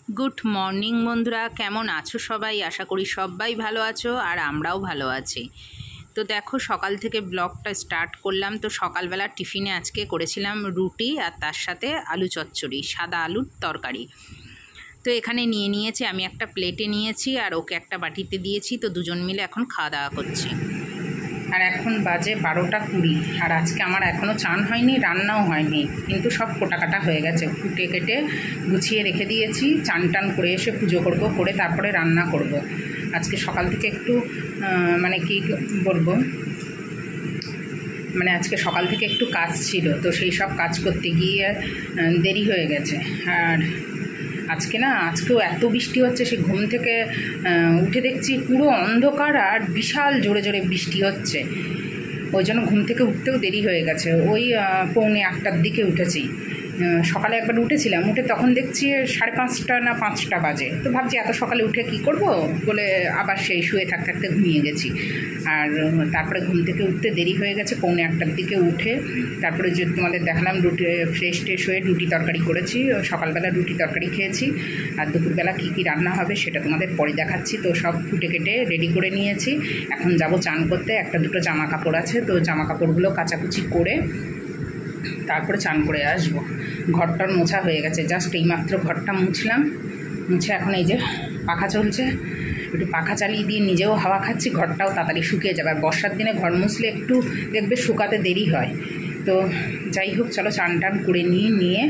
Good morning বন্ধুরা, কেমন আছো সবাই? আশা করি সবাই ভালো আছো আর আমরাও ভালো আছি। তো দেখো, সকাল থেকে ব্লগটা স্টার্ট করলাম। তো সকালবেলা টিফিনে আজকে করেছিলাম রুটি আর তার সাথে আলু চচ্চড়ি, সাদা আলুর তরকারি। তো এখানে নিয়েছি, আমি একটা প্লেটে নিয়েছি আর ওকে একটা বাটিতে দিয়েছি। তো দুজন মিলে এখন খাওয়া দাওয়া করছি। আর এখন বাজে 12টা 20, আর আজকে আমার এখনও চান হয়নি, রান্নাও হয়নি, কিন্তু সব কোটাকাটা হয়ে গেছে। কুটে কেটে গুছিয়ে রেখে দিয়েছি। চান টান করে এসে পুজো করব, করে তারপরে রান্না করব। আজকে সকাল থেকে একটু মানে কি বলবো, মানে আজকে সকাল থেকে একটু কাজ ছিল, তো সেই সব কাজ করতে গিয়ে দেরি হয়ে গেছে। আর আজকেও এত বৃষ্টি হচ্ছে, সে ঘুম থেকে উঠে দেখছি পুরো অন্ধকার আর বিশাল জোরে জোরে বৃষ্টি হচ্ছে। ওই জন্য ঘুম থেকে উঠতেও দেরি হয়ে গেছে। ওই 4:45টার দিকে উঠেছি। সকালে একবার উঠেছিলাম, উঠে তখন দেখছি 5:30 না 5টা বাজে। তো ভাবছি এত সকালে উঠে কি করব বলে আবার সেই শুয়ে থাকতে থাকতে ঘুমিয়ে গেছি। আর তারপরে ঘুম থেকে উঠতে দেরি হয়ে গেছে। 4:45টার দিকে উঠে তারপরে যে তোমাদের দেখালাম, রুটি ফ্রেশ ট্রেশ হয়ে রুটি তরকারি করেছি। সকালবেলা রুটি তরকারি খেয়েছি। আর দুপুরবেলা কী কী রান্না হবে সেটা তোমাদের পরে দেখাচ্ছি। তো সব কুটে কেটে রেডি করে নিয়েছি। এখন যাব চান করতে। একটা দুটো জামা কাপড় আছে, তো জামা কাপড়গুলো কাচাকুচি করে তারপরে চান করে আসবো। ঘরটার মোছা হয়ে গেছে, জাস্ট এইমাত্র ঘরটা মুছলাম। মুছে এখন এই যে পাখা চলছে, একটু পাখা চালিয়ে দিয়ে নিজেও হাওয়া খাচ্ছি। ঘরটাও তাড়াতাড়ি শুকিয়ে যাবে। আর বর্ষার দিনে ঘর মুছলে একটু দেখবে শুকাতে দেরি হয়। তো যাই হোক, চলো চান টান করে নিয়ে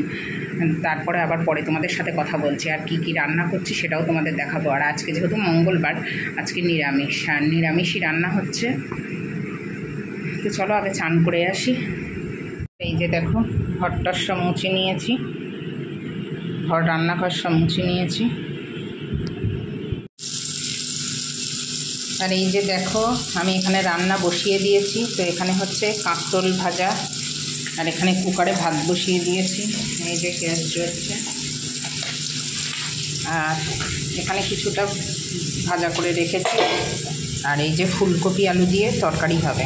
তারপরে আবার পরে তোমাদের সাথে কথা বলছি। আর কি কি রান্না করছি সেটাও তোমাদের দেখাবো। আর আজকে যেহেতু মঙ্গলবার, আজকে নিরামিষ, আর নিরামিষই রান্না হচ্ছে। তো চলো আগে চান করে আসি। এই যে দেখো, ঘরটার সব মুছে নিয়েছি, রান্নাঘর সব মুছে নিয়েছি। আর এই যে দেখো, আমি এখানে রান্না বসিয়ে দিয়েছি। তো এখানে হচ্ছে কাঁকরোল ভাজা, আর এখানে কুকারে ভাত বসিয়ে দিয়েছি। এই যে গ্যাস জ্বলছে। আর এখানে কিছুটা ভাজা করে রেখেছি। আর এই যে ফুলকপি আলু দিয়ে তরকারি হবে।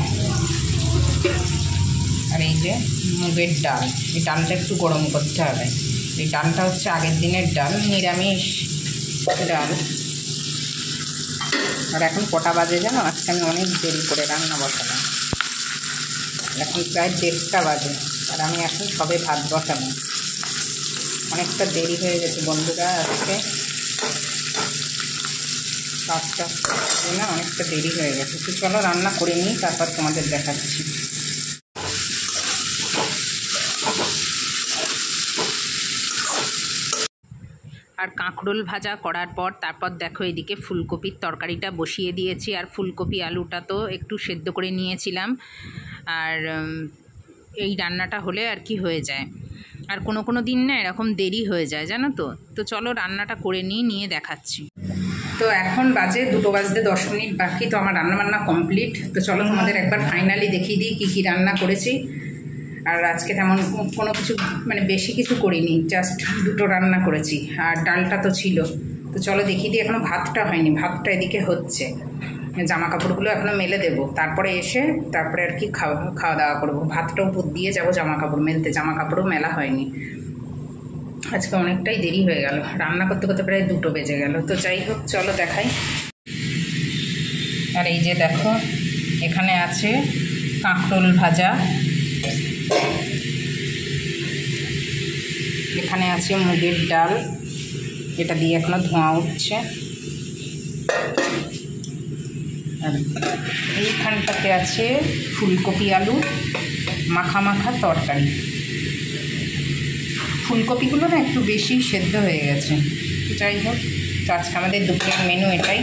আর এই যে মুগের ডাল, এই ডালটা একটু গরম করতে হবে। এই ডালটা হচ্ছে আগের দিনের ডাল, নিরামিষ ডাল। আর এখন কটা বাজে জানো? আজকে আমি অনেক দেরি করে রান্না বসালাম। এখন প্রায় 1:30টা বাজে, আর আমি এখন সবে ভাত বসাবো। অনেকটা দেরি হয়ে গেছে বন্ধুরা, আজকে কাজটা না, অনেকটা দেরি হয়ে গেছে। তো চলো রান্না করে নিই, তারপর তোমাদের দেখাচ্ছি। আর কাঁকরোল ভাজা করার পর তারপর দেখো, এদিকে ফুলকপির তরকারিটা বসিয়ে দিয়েছি। আর ফুলকপি আলুটা তো একটু সেদ্ধ করে নিয়েছিলাম। আর এই রান্নাটা হলে আর কি হয়ে যায়। আর কোনো দিন না এরকম দেরি হয়ে যায়, জানো তো। তো চলো রান্নাটা করে নিয়ে দেখাচ্ছি। তো এখন বাজে 2:10 বাকি। তো আমার রান্নাবান্না কমপ্লিট। তো চলো তোমাদের একবার ফাইনালি দেখিয়ে দিই কী কী রান্না করেছি। আর আজকে তেমন কোনো কিছু মানে বেশি কিছু করিনি, জাস্ট দুটো রান্না করেছি। আর ডালটা তো ছিল। তো চলো দেখিয়ে দিই। এখনও ভাতটা হয়নি, ভাতটা এদিকে হচ্ছে। জামা কাপড়গুলো এখনও মেলে দেবো, তারপরে এসে তারপরে আর কি খাওয়া দাওয়া করবো। ভাতটা উপর দিয়ে যাবো জামা কাপড় মেলতে, জামা কাপড়ও মেলা হয়নি। আজকে অনেকটাই দেরি হয়ে গেল, রান্না করতে করতে প্রায় 2টো বেজে গেল। তো যাই হোক, চলো দেখাই। আর এই যে দেখো, এখানে আছে কাঁকরোল ভাজা, এখানে আছে মুগের ডাল, এটা দিয়ে এখনো ধোঁয়া উঠছে। আর এইখানটাতে আছে ফুলকপি আলু মাখা মাখা তরকারি। ফুলকপিগুলো না একটু বেশি সেদ্ধ হয়ে গেছে। যাই হোক, তো আজকে আমাদের দুপুরের মেনু এটাই।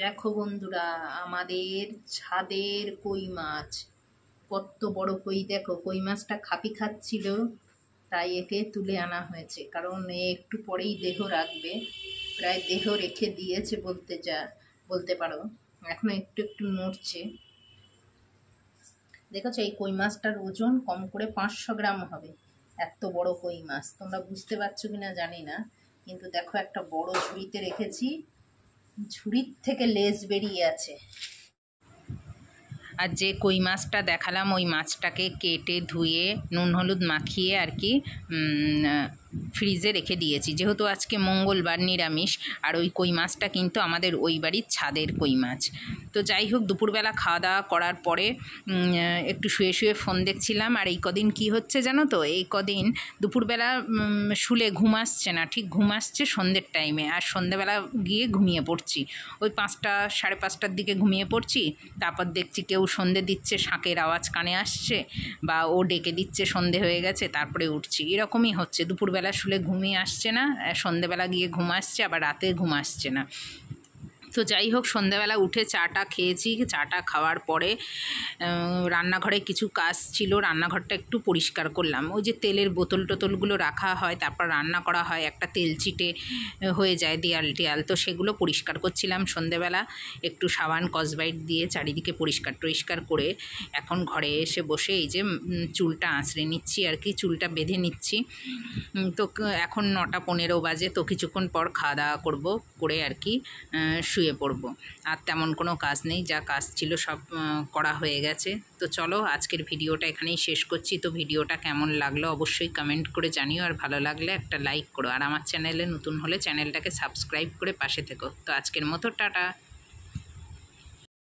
দেখো বন্ধুরা, আমাদের ছাদের কই মাছ, কত বড় কই! দেখো, কই মাছটা খাপি খাচ্ছিল, তাই একে তুলে আনা হয়েছে। কারণ এ একটু পরেই দেহ রাখবে, প্রায় দেহ রেখে দিয়েছে বলতে পারো। এখন একটু একটু নড়ছে। দেখেছো, এই কই মাছটার ওজন কম করে 500 গ্রাম হবে। এত বড় কই মাছ, তোমরা বুঝতে পারছো কিনা জানি না। কিন্তু দেখো, একটা বড় ঝুড়িতে রেখেছি, ঝুড়ির থেকে লেজ বেরিয়ে আছে। আর যে কই মাছটা দেখালাম ওই মাছটাকে কেটে ধুয়ে নুন হলুদ মাখিয়ে আর কি ফ্রিজে রেখে দিয়েছি, যেহেতু আজকে মঙ্গলবার নিরামিষ। আর ওই কই মাছটা কিন্তু আমাদের ওই বাড়ির ছাদের কই মাছ। তো যাই হোক, দুপুরবেলা খাওয়া দাওয়া করার পরে একটু শুয়ে শুয়ে ফোন দেখছিলাম। আর এই কদিন কি হচ্ছে জানো তো, এই কদিন দুপুরবেলা শুলে ঘুম আসছে না, ঠিক ঘুম আসছে সন্ধ্যের টাইমে, আর সন্ধ্যেবেলা গিয়ে ঘুমিয়ে পড়ছি। ওই 5টা সাড়ে 5টার দিকে ঘুমিয়ে পড়ছি, তারপর দেখছি কেউ সন্ধে দিচ্ছে, শাঁখের আওয়াজ কানে আসছে, বা ও ডেকে দিচ্ছে সন্ধে হয়ে গেছে, তারপরে উঠছি। এরকমই হচ্ছে, দুপুরবেলা শুলে ঘুমিয়ে আসছে না, সন্ধেবেলা গিয়ে ঘুম আসছে, আবার রাতে ঘুম আসছে না। তো যাই হোক, সন্ধ্যাবেলা উঠে চাটা খেয়েছি। চাটা খাওয়ার পরে রান্নাঘরে কিছু কাজ ছিল, রান্নাঘরটা একটু পরিষ্কার করলাম। ওই যে তেলের বোতল টোতলগুলো রাখা হয়, তারপর রান্না করা হয়, একটা তেল চিটে হয়ে যায় দেয়াল টেয়াল, তো সেগুলো পরিষ্কার করছিলাম সন্ধ্যেবেলা। একটু সাবান কসবাইট দিয়ে চারিদিকে পরিষ্কার টরিষ্কার করে এখন ঘরে এসে বসে এই যে চুলটা আঁচড়ে নিচ্ছি আর কি, চুলটা বেঁধে নিচ্ছি। তো এখন 9টা 15 বাজে, তো কিছুক্ষণ পর খাওয়া দাওয়া করবো, করে আর কি শুয়ে পড়বো। আর তেমন কোনো কাজ নেই, যা কাজ ছিল সব করা হয়ে গেছে। তো চলো, আজকের ভিডিওটা এখানেই শেষ করছি। তো ভিডিওটা কেমন লাগলো অবশ্যই কমেন্ট করে জানিও, আর ভালো লাগলে একটা লাইক করো, আর আমার চ্যানেলে নতুন হলে চ্যানেলটাকে সাবস্ক্রাইব করে পাশে থেকো। তো আজকের মতো টাটা।